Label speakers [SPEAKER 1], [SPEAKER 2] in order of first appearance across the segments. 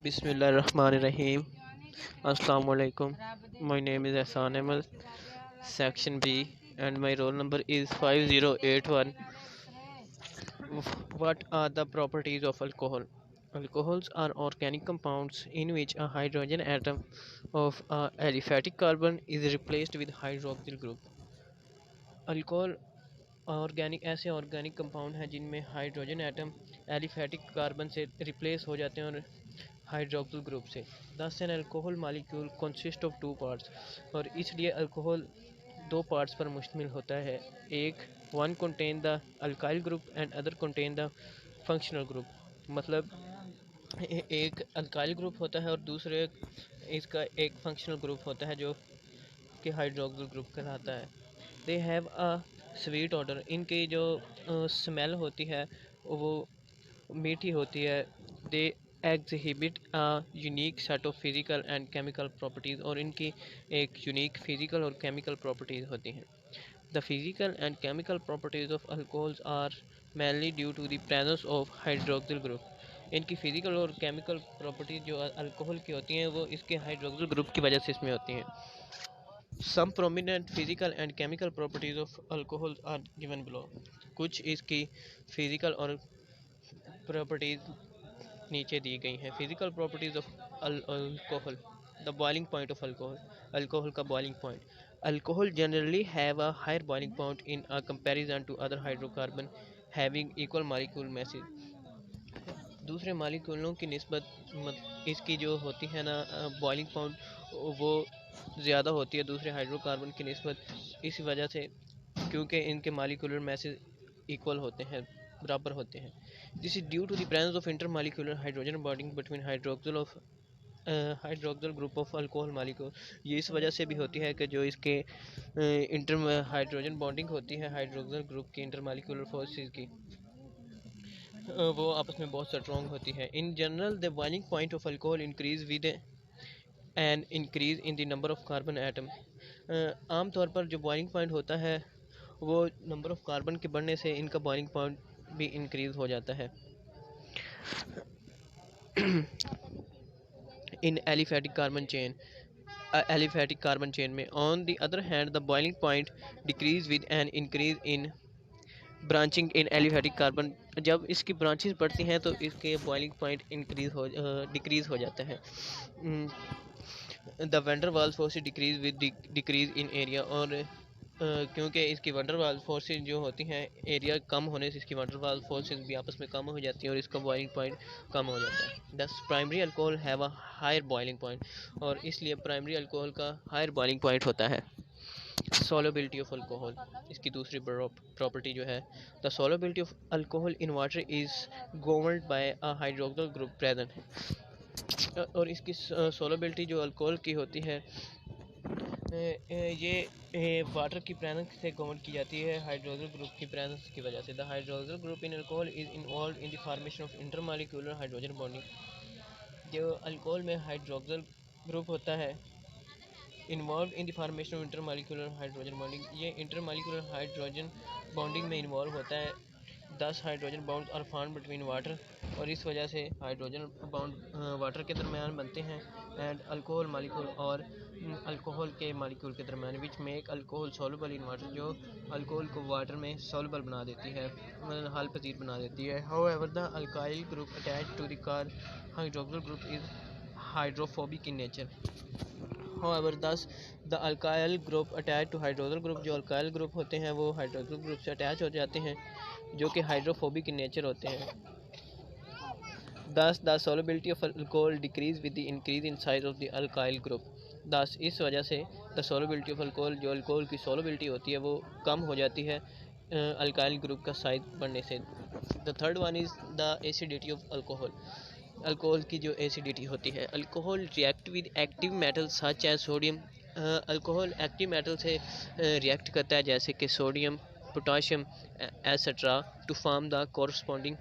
[SPEAKER 1] Bismillahirrahmanirrahim. Assalamu alaikum. My name is Ahsan Ahmed, section B, and my roll number is 5081. What are the properties of alcohol? Alcohols are organic compounds in which a hydrogen atom of a aliphatic carbon is replaced with hydroxyl group. Alcohol organic ऐसे organic compound हैं जिनमें hydrogen atom aliphatic carbon से replace हो जाते हैं और hydroxyl group से। दस an alcohol molecule consist of two parts, और इसलिए अल्कोहल दो पार्ट्स पर मुश्तमिल होता है। एक one contain the alkyl group and other contain the functional group. मतलब एक अल्काइल ग्रुप होता है और दूसरे इसका एक फंक्शनल ग्रुप होता है जो कि हाइड्रोक्सिल ग्रुप कहलाता है। They have a sweet odour, इनकी जो स्मेल होती है वो मीठी होती है। They exhibit a unique set of physical and chemical properties, और इनकी एक यूनिक फिजिकल और केमिकल प्रॉपर्टीज़ होती हैं। The physical and chemical properties of alcohols are mainly due to the presence of hydroxyl group. इनकी फिजिकल और chemical properties जो alcohol की होती हैं वो इसके हाइड्रोक्सिल ग्रुप की वजह से इसमें होती हैं। Some prominent physical and chemical properties of alcohol are given below. कुछ इसकी फिजिकल और प्रॉपर्टीज नीचे दी गई हैं। Physical properties of alcohol. The boiling point of alcohol, alcohol का boiling point. Alcohol generally have a higher boiling point in a comparison to other hydrocarbon having equal molecule mass. दूसरे मालिक्यूलों की निस्बत इसकी जो होती है ना बॉइलिंग पॉइंट, वो ज़्यादा होती है दूसरे हाइड्रोकार्बन की निस्बत, इस वजह से क्योंकि इनके मालिक्यूलर मैसेज इक्वल होते हैं, बराबर होते हैं। This is due to the presence of inter molecular hydrogen bonding between hydroxyl group of alcohol molecule. ये इस वजह से भी होती है कि जो इसके इंटर हाइड्रोजन बॉन्डिंग होती है हाइड्रोक्सिल ग्रुप की इंटर मालिक्यूलर फोर्सेस की, वो आपस में बहुत स्ट्रॉन्ग होती है। In general the boiling point of alcohol increase with an increase in the number of carbon atom. आम तौर पर जो बॉइलिंग पॉइंट होता है वो नंबर ऑफ कार्बन के बढ़ने से इनका बॉइलिंग पॉइंट भी इंक्रीज हो जाता है। In aliphatic carbon chain, aliphatic carbon chain में on the other hand the boiling point decrease with an increase in branching in aliphatic carbon. जब इसकी ब्रांचेस बढ़ती हैं तो इसके बॉइलिंग पॉइंट डिक्रीज हो जाता है। The van der Waals forces decrease with decrease in area, और क्योंकि इसकी वंडर वाल फोर्सेस जो होती हैं एरिया कम होने से इसकी वंडर वाल फोर्सेस भी आपस में कम हो जाती हैं और इसका बॉइलिंग पॉइंट कम हो जाता है। Thus primary alcohol have a higher boiling point, और इसलिए प्राइमरी अल्कोहल का हायर बॉइलिंग पॉइंट होता है। सोलबिलिटी ऑफ अल्कोहल, इसकी दूसरी प्रॉपर्टी जो है, the solubility of alcohol in water is governed bye a hydroxyl group present. और इसकी सोलबिलिटी जो अल्कोहल की होती है ये वाटर की प्रेजेंस से गवर्न की जाती है हाइड्रोक्सिल ग्रुप की प्रेजेंस की वजह से। The hydroxyl group in alcohol is involve in the formation of intermolecular hydrogen bonding. जो अल्कोहल में हाइड्रोक्सिल ग्रुप होता है involve in the formation of intermolecular hydrogen bonding, ये इंटरमॉलिक्यूलर हाइड्रोजन बॉन्डिंग में इन्वॉल्व होता है। 10 hydrogen bond are found between water, और इस वजह से हाइड्रोजन बाउंड वाटर के दरमियान बनते हैं एंड अल्कोहल मालिक्यूल और अल्कोहल के मालिक्यूल के दरमियान, which make alcohol soluble in water, जो अल्कोहल को वाटर में सोलबल बना देती है, मतलब हल पजीर बना देती है। However the alkyl group attached to the hydroxyl group is hydrophobic in nature. However, thus the alkyl group attached to hydroxyl group, जो alkyl group होते हैं वो हाइड्रोक्सिल ग्रुप से अटैच हो जाते हैं जो कि हाइड्रोफोबिक इन नेचर होते हैं। Thus the solubility of alcohol decrease with the increase in size of the alkyl group. Thus इस वजह से the solubility of alcohol, जो अल्कोहल की solubility होती है वो कम हो जाती है अल्काइल ग्रुप का साइज बढ़ने से। The third one is the acidity of alcohol. Alcohol की जो एसिडिटी होती है, alcohol react with active metal such as sodium. Alcohol active metal से रिएक्ट करता है जैसे कि sodium, potassium etcetera, to form the corresponding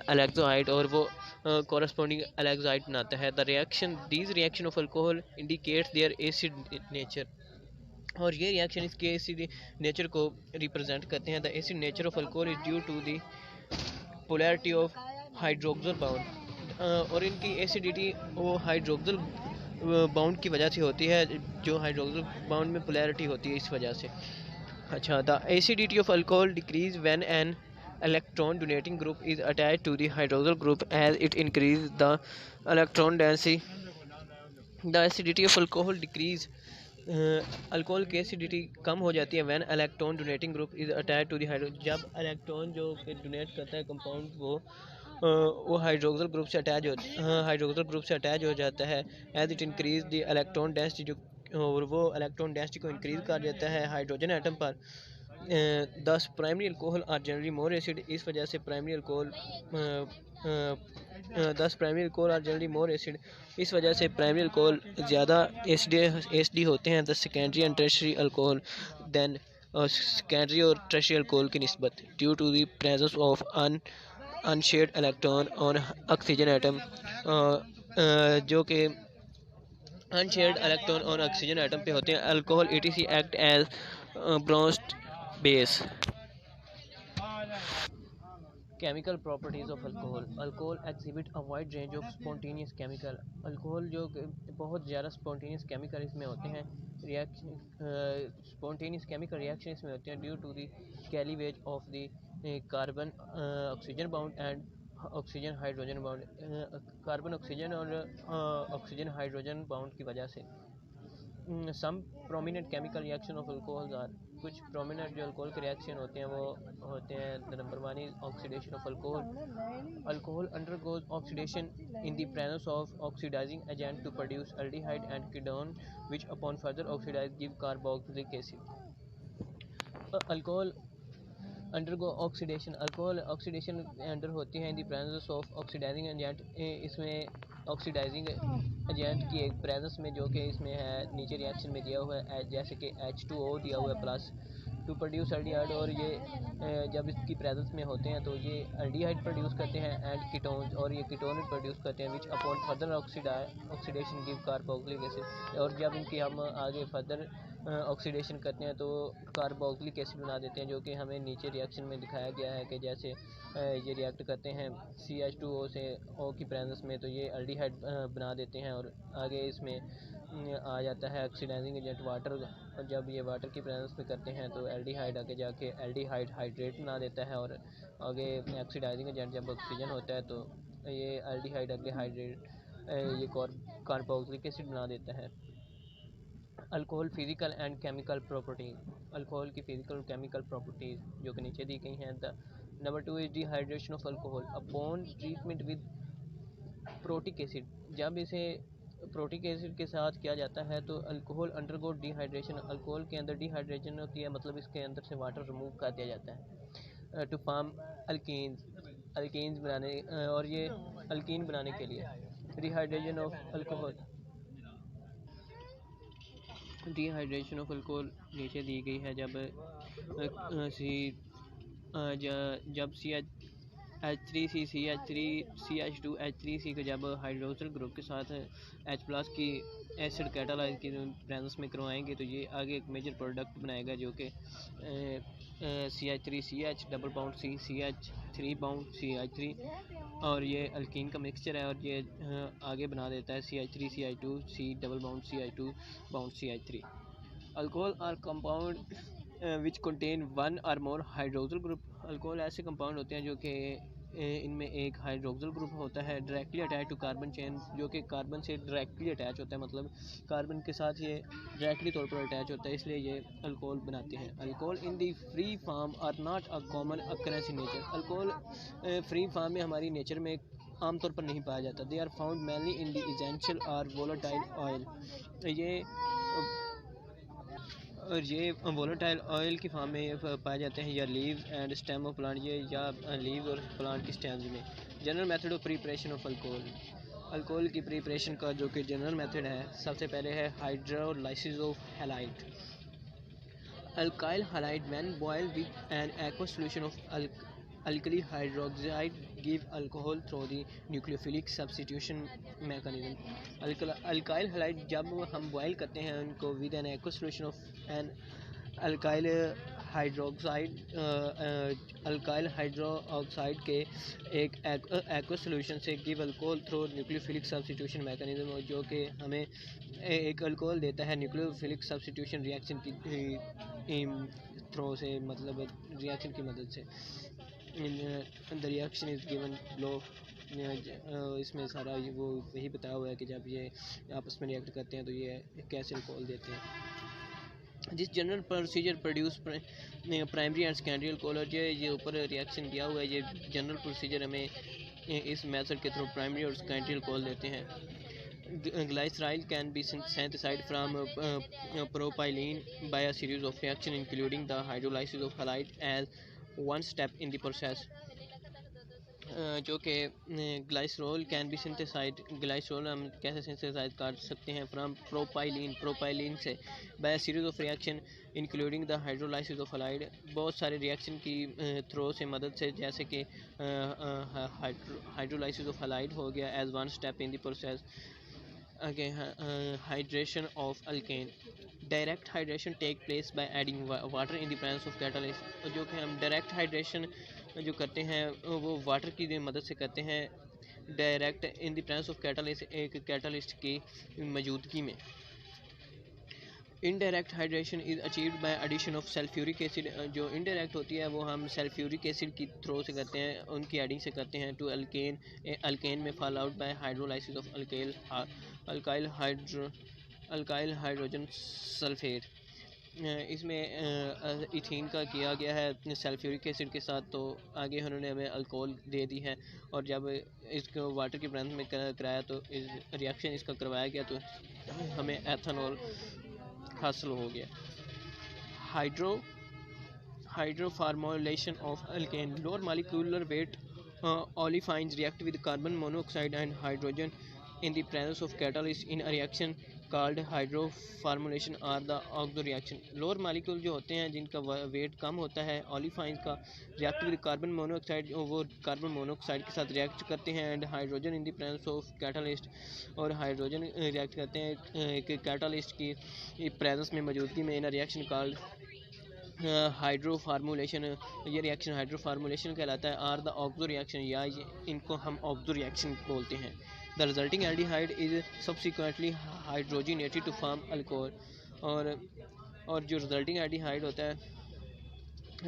[SPEAKER 1] alkoxide, और वो कोरस्पॉन्डिंग अलेक्सोहाइड बनाता है। The reaction these reaction of alcohol indicates their acid nature, और ये रिएक्शन इसके एसिड नेचर को रिप्रेजेंट करते हैं। The acid nature of alcohol is due to the polarity of hydroxyl bond, और इनकी एसिडिटी वो हाइड्रोक्सिल बाउंड की वजह से होती है, जो हाइड्रोक्सिल बाउंड में पोलैरिटी होती है इस वजह से। अच्छा, the acidity of alcohol decrease when an electron donating group is attached to the hydroxyl group as it increases the electron density. The acidity of alcohol decrease, alcohol की acidity कम हो जाती है when electron donating group is attach to the hydro, जब electron जो donate करता है compound वो हाइड्रोक्सिल ग्रुप से अटैच हो हाइड्रोक्सिल ग्रुप से अटैच हो जाता है। As it increase the electron density, जो और वो इलेक्ट्रॉन डेंसिटी को इंक्रीज कर देता है हाइड्रोजन एटम पर। Thus primary alcohol are generally more acid, इस वजह से primary alcohol thus primary alcohol are generally more acid, इस वजह से प्राइमरी अल्कोहल ज़्यादा एसिडी होते हैं the secondary and tertiary alcohol than secondary और टर्शियरी अल्कोहल की निस्बत, due to the presence of unshared electron on oxygen atom, जो कि अनशेयर्ड इलेक्ट्रॉन और ऑक्सीजन एटम पे होते हैं। Alcohol ETC act as Bronsted base. Chemical properties of alcohol. Alcohol exhibit a wide range of spontaneous chemical. Alcohol जो बहुत ज़्यादा spontaneous chemical इसमें होते हैं, रिएक्शन spontaneous chemical reaction इसमें होते हैं due to the cleavage of the carbon oxygen bond and oxygen hydrogen bond, carbon oxygen और ऑक्सीजन हाइड्रोजन बाउंड की वजह से। Some prominent chemical reaction of alcohol are, कुछ प्रोमिनेंट जो अल्कोहल के रिएक्शन होते हैं वो होते हैं। The number one is oxidation of alcohol. Alcohol undergoes oxidation in the presence of oxidising agent to produce aldehyde and ketone which upon further oxidise give carboxylic acid. Alcohol undergo oxidation, alcohol oxidation under होती है in the presence of oxidising agent, इसमें oxidising agent की एक presence में, जो कि इसमें है नीचे रिएक्शन में दिया हुआ है जैसे कि H2O दिया हुआ है प्लस टू प्रोड्यूस एल्डिहाइड, और ये जब इसकी प्रेजेंस में होते हैं तो ये एल्डिहाइड प्रोड्यूस करते हैं एंड कीटोन्स, और ये कीटोन प्रोड्यूस करते हैं which upon further oxidation give carboxylic acid, और जब इनकी हम आगे फर्दर ऑक्सीडेशन करते हैं तो कार्बोक्सिलिक एसिड बना देते हैं, जो कि हमें नीचे रिएक्शन में दिखाया गया है कि जैसे ये रिएक्ट करते हैं CH2O से O की प्रेजेंस में तो ये एल्डिहाइड बना देते हैं, और आगे इसमें आ जाता है ऑक्सीडाइजिंग एजेंट वाटर, और जब ये वाटर की प्रेजेंस में करते हैं तो एल्डिहाइड आगे जाके एल्डिहाइड हाइड्रेट बना देता है, और आगे ऑक्सीडाइजिंग एजेंट जब ऑक्सीजन होता है तो ये एल्डिहाइड आगे हाइड्रेट ये कार्बोक्सिलिक एसिड बना देता है। Alcohol physical and chemical properties, alcohol की फिजिकल और केमिकल प्रॉपर्टीज जो कि नीचे दी गई हैं। The number two is dehydration of alcohol upon treatment with protic acid, जब इसे प्रोटिक एसिड के साथ किया जाता है तो अल्कोहल अंडरगो डिहाइड्रेशन, अल्कोहल के अंदर डिहाइड्रेशन होती है, मतलब इसके अंदर से वाटर रिमूव कर दिया जाता है टू फॉर्म अल्कीन्स बनाने, और ये अल्कीन बनाने के लिए। Dehydration of alcohol, dehydration of alcohol नीचे दी गई है। जब CH3CH2H3C को जब हाइड्रोक्सिल ग्रुप के साथ H+ की एसिड कैटालाइज की प्रेजेंस में करवाएंगे तो ये आगे एक मेजर प्रोडक्ट बनाएगा जो कि CH3CH double bond CH3 bound CH3, और ये अल्कीन का मिक्सचर है, और ये आगे बना देता है CH3CH2 C double bond CH2 bond CH3। Alcohol are compound which contain one और मोर हाइड्रोक्सिल ग्रुप, अल्कोहल ऐसे कंपाउंड होते हैं जो कि इनमें एक हाइड्रोक्सिल ग्रुप होता है directly attach to carbon chain, जो कि कार्बन से डायरेक्टली अटैच होता है, मतलब कार्बन के साथ ये डायरेक्टली तौर पर अटैच होता है, इसलिए ये अल्कोहल बनाते हैं। Alcohol in the free form are not a common occurrence in nature, alcohol free form में हमारी नेचर में आमतौर पर नहीं पाया जाता। They are found mainly in the essential और वोलेटाइल ऑयल, ये वोलेटाइल ऑयल की फॉर्म में पाए जाते हैं, या leaves and stem of plant, ये या लीव और प्लांट की स्टेम्स में। General method of preparation of alcohol, alcohol की प्रिपरेशन का जो कि जनरल मेथड है, सबसे पहले है hydrolysis of halide. Alkyl halide when boiled with an aqueous solution of alkali hydroxide give alcohol through the nucleophilic substitution mechanism। अल्काइल हैलाइड जब हम बॉयल करते हैं उनको with an aqueous solution of an alkyl hydroxide alkyl hydroxide के एक aqueous solution से give alcohol through nucleophilic substitution mechanism, जो कि हमें एक अल्कोहल देता है न्यूक्लियोफिलिक सब्स्टिट्यूशन रिएक्शन की थ्रो से, मतलब रिएक्शन की मदद से। द रिएक्शन इज़ गिवन लो। इसमें सारा वो वही बताया हुआ है कि जब ये आपस में रिएक्ट करते हैं तो ये कैसे अल्कोहल देते हैं। जिस general procedure produce primary and secondary alcohol, ये ऊपर रिएक्शन दिया हुआ है, ये जनरल प्रोसीजर हमें इस मेथड के थ्रू प्राइमरी और सेकेंडरी अल्कोहल देते हैं। ग्लाइसराइल can be synthesized from propylene by a series of reactions including the hydrolysis of halide as one step in the process। जो कि glycerol can be synthesised, glycerol हम कैसे synthesise कर सकते हैं फ्रॉम प्रोपाइलिन से, bye series of reaction including the hydrolysis of halide, बहुत सारे रिएक्शन की थ्रो से मदद से, जैसे कि हाइड्रोलाइसिस ऑफ हलाइड हो गया as one step in the process. Hydration of alkene, direct hydration take place by adding water in the presence of catalyst, जो कि हम डायरेक्ट हाइड्रेशन जो करते हैं वो वाटर की मदद से करते हैं, direct in the presence of catalyst, एक कैटलिस्ट की मौजूदगी में। Indirect hydration is achieved by addition of sulphuric acid, जो इनडायरेक्ट होती है वो हम सल्फ्यूरिक एसिड की थ्रो से करते हैं, उनकी एडिंग से करते हैं टू अल्केन, अल्केन में fall out by hydrolysis of alkyl alkyl hydrogen sulphate. इसमें इथीन का किया गया है सल्फ्यूरिक एसिड के साथ, तो आगे उन्होंने हमें अल्कोहल दे दी है, और जब इसको वाटर की प्रेजेंस में कराया तो इस रिएक्शन इसका करवाया गया तो हमें एथेनॉल हासिल हो गया। Hydro formulation of alkane, lower molecular weight olefins react with carbon monoxide and hydrogen in the presence of catalyst in a reaction called hydroformylation or the oxo reaction. Lower molecule जो होते हैं जिनका wait कम होता है, ओलिफाइंस का, react with carbon monoxide, वो carbon monoxide के साथ रिएक्ट करते हैं, and hydrogen in the presence of catalyst, और हाइड्रोजन रिएक्ट करते हैं एक कैटलिस्ट की प्रेजेंस में, मौजूदगी में, इन रिएक्शन कॉल्ड हाइड्रो फार्मूलेशन। ये रिएक्शन हाइड्रो फार्मूलेशन कहलाता है, आर द ऑक्सो रिएक्शन, या इनको हम ऑक्सो रिएक्शन बोलते हैं। The resulting aldehyde is subsequently hydrogenated to form alcohol, और जो रिजल्टिंग एल्डिहाइड होता है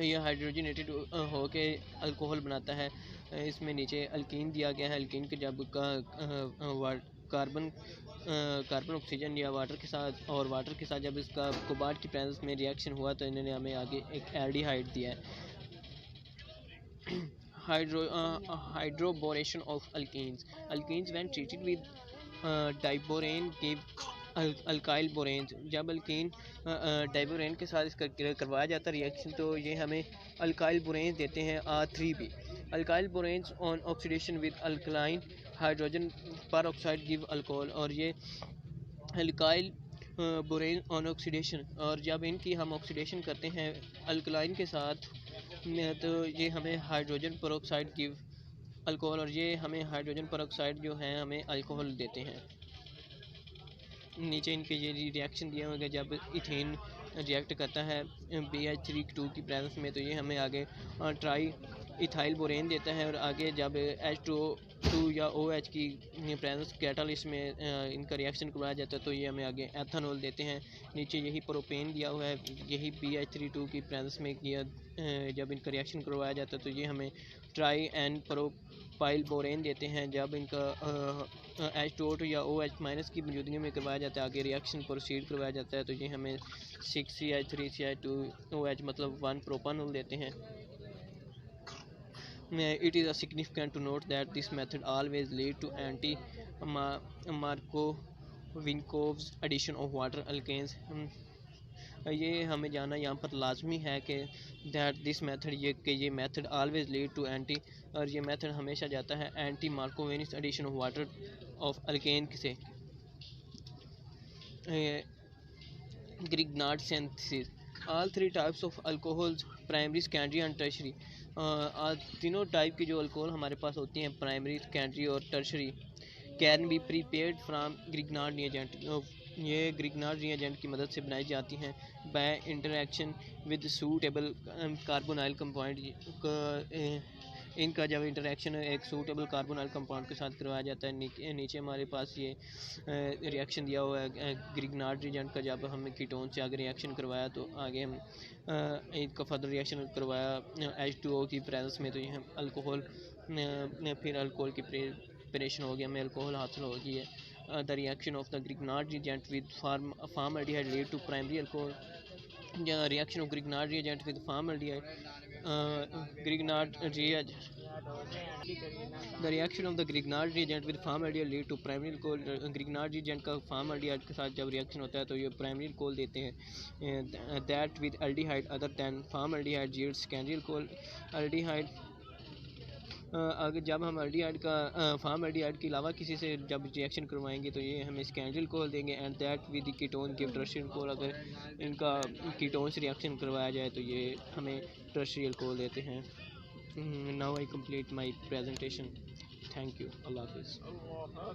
[SPEAKER 1] ये हाइड्रोजिनेटेड हो के अल्कोहल बनाता है। इसमें नीचे अल्कीन दिया गया है, अल्कीन के जब कार्बन कार्बन ऑक्सीजन या वाटर के साथ, और वाटर के साथ जब इसका कोबाल्ट की प्रेजेंस में रिएक्शन हुआ तो इन्होंने हमें आगे एक एल्डिहाइड दिया है। Hydroboration of alkenes, alkenes when treated with diborane give alkyl बोरेन्स, जब अल्कीन डाइबोरेन के साथ इसका करवाया जाता है रिएक्शन तो ये हमें अल्काइल बोरेन्स देते हैं, R3B। Alkyl बोरेन्स on oxidation with alkaline hydrogen पर ऑक्साइड गिव अल्कोहल, और ये अल्काइल बोरेन ऑन ऑक्सीडेशन, और जब इनकी हम ऑक्सीडेशन करते हैं अल्कलाइन के साथ तो ये हमें हाइड्रोजन पर ऑक्साइड गिव अल्कोहल, और ये हमें हाइड्रोजन पर ऑक्साइड जो है हमें अल्कोहल देते हैं। नीचे इनके ये रिएक्शन दिया होगा, जब इथेन रिएक्ट करता है BH3 की प्रेजेंस में तो ये हमें आगे ट्राई इथाइल बोरेन देता है, और आगे जब H2O या OH की प्रेजेंस कैटालिस्ट में इनका रिएक्शन करवाया जाता है तो ये हमें आगे एथेनॉल देते हैं। नीचे यही प्रोपेन दिया हुआ है, यही BH3 की प्रेजेंस में किया जब इनका रिएक्शन करवाया जाता है तो ये हमें ट्राई एंड प्रोपाइल बोरेन देते हैं, जब इनका H2O या OH माइनस की मौजूदगी में करवाया जाता है, आगे रिएक्शन प्रोसीड करवाया जाता है तो ये हमें 6CH3CH2OH मतलब 1 प्रोपानॉल देते हैं। It is significant to note that this method always leads to anti-Markovnikov's addition of water alkanes। ये हमें जानना यहाँ पर लाजमी है कि दैट दिस मेथड ये method always lead to anti, और ये मेथड हमेशा जाता है anti Markovnikov addition of water of alkene से। Grignard synthesis, all three types of alcohols, primary, secondary and tertiary, तीनों टाइप की जो अल्कोहल हमारे पास होती हैं, प्राइमरी, सेकेंडरी और tertiary, can be prepared from Grignard reagent, ये ग्रिग्नार्ड रिएजेंट की मदद से बनाई जाती हैं by interaction with suitable carbonyl compound. इनका जब इंटरेक्शन एक सूटेबल कार्बोनाइल कंपाउंड के साथ करवाया जाता है, नीचे हमारे पास ये रिएक्शन दिया हुआ है ग्रिग्नार्ड रिएजेंट का। जब हम कीटोन से आगे रिएक्शन करवाया तो आगे हम इनका फर्दर रिएक्शन करवाया H2O की प्रेजेंस में, तो ये हम अल्कोहल, फिर अल्कोहल की प्रिपरेशन हो गया, हमें अल्कोहल हासिल हो गई है। The reaction of the Grignard reagent with formaldehyde lead to primary alcohol. The reaction of Grignard reagent with formaldehyde, Grignard reagent. The reaction of the Grignard reagent with formaldehyde lead to primary alcohol. Grignard reagent का formaldehyde के साथ जब reaction होता है तो ये primary alcohol देते हैं. That with aldehyde other than formaldehyde yields secondary alcohol. Aldehyde अगर जब हम एल्डिहाइड का फार्म एल्डिहाइड के अलावा किसी से जब रिएक्शन करवाएंगे तो ये हमें स्कैंडल कोल देंगे। And that with ketone give tertiary alcohol. अगर इनका कीटोन से रिएक्शन करवाया जाए तो ये हमें टर्शियल कोल देते हैं। Now I complete my presentation. Thank you. अल्लाह हाफिज़।